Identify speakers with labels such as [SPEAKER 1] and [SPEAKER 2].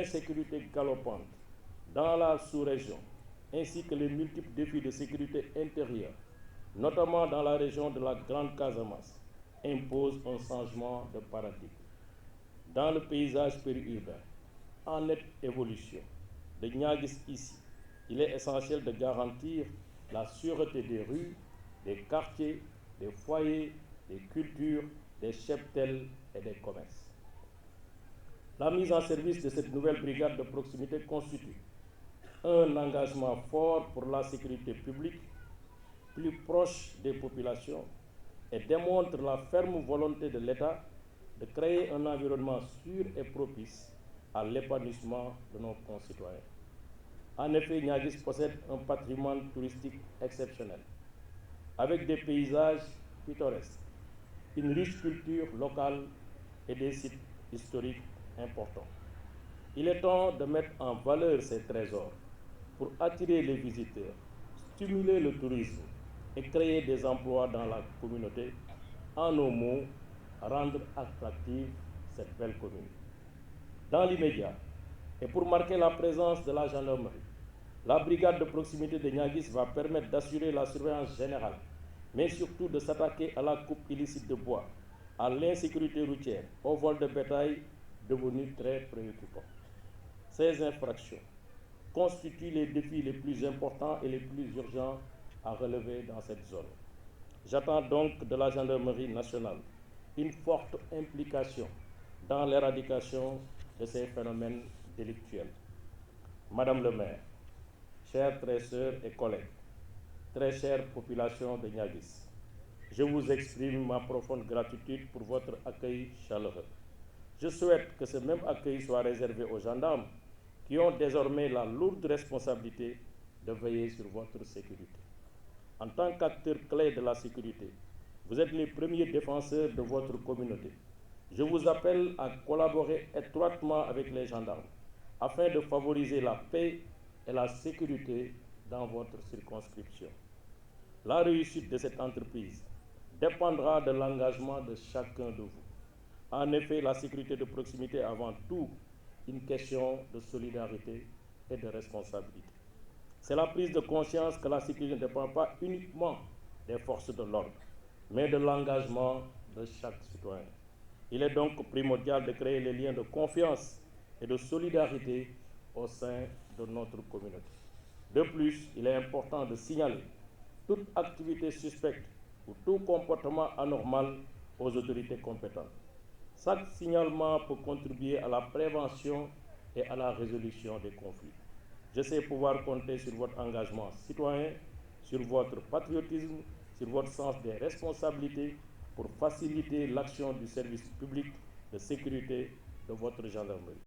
[SPEAKER 1] l'insécurité galopante dans la sous-région, ainsi que les multiples défis de sécurité intérieure, notamment dans la région de la Grande Casamance, imposent un changement de paradigme. Dans le paysage périurbain, en nette évolution, de Niaguis ici, il est essentiel de garantir la sûreté des rues, des quartiers, des foyers, des cultures, des cheptels et des commerces. La mise en service de cette nouvelle brigade de proximité constitue un engagement fort pour la sécurité publique, plus proche des populations, et démontre la ferme volonté de l'État de créer un environnement sûr et propice à l'épanouissement de nos concitoyens. En effet, Niaguis possède un patrimoine touristique exceptionnel, avec des paysages pittoresques, une riche culture locale et des sites historiques importants. Il est temps de mettre en valeur ces trésors pour attirer les visiteurs, stimuler le tourisme et créer des emplois dans la communauté, en un mot, rendre attractive cette belle commune. Dans l'immédiat, et pour marquer la présence de la gendarmerie, la brigade de proximité de Niaguis va permettre d'assurer la surveillance générale, mais surtout de s'attaquer à la coupe illicite de bois, à l'insécurité routière, au vol de bétail devenu très préoccupant. Ces infractions constituent les défis les plus importants et les plus urgents à relever dans cette zone. J'attends donc de la gendarmerie nationale une forte implication dans l'éradication de ces phénomènes délictuels. Madame le maire, chères très sœurs et collègues, très chère population de Niaguis, je vous exprime ma profonde gratitude pour votre accueil chaleureux. Je souhaite que ce même accueil soit réservé aux gendarmes qui ont désormais la lourde responsabilité de veiller sur votre sécurité. En tant qu'acteurs clés de la sécurité, vous êtes les premiers défenseurs de votre communauté. Je vous appelle à collaborer étroitement avec les gendarmes afin de favoriser la paix et la sécurité dans votre circonscription. La réussite de cette entreprise dépendra de l'engagement de chacun de vous. En effet, la sécurité de proximité est avant tout une question de solidarité et de responsabilité. C'est la prise de conscience que la sécurité ne dépend pas uniquement des forces de l'ordre, mais de l'engagement de chaque citoyen. Il est donc primordial de créer les liens de confiance et de solidarité au sein de notre communauté. De plus, il est important de signaler toute activité suspecte ou tout comportement anormal aux autorités compétentes. Chaque signalement peut contribuer à la prévention et à la résolution des conflits. Je sais pouvoir compter sur votre engagement citoyen, sur votre patriotisme, sur votre sens des responsabilités pour faciliter l'action du service public de sécurité de votre gendarmerie.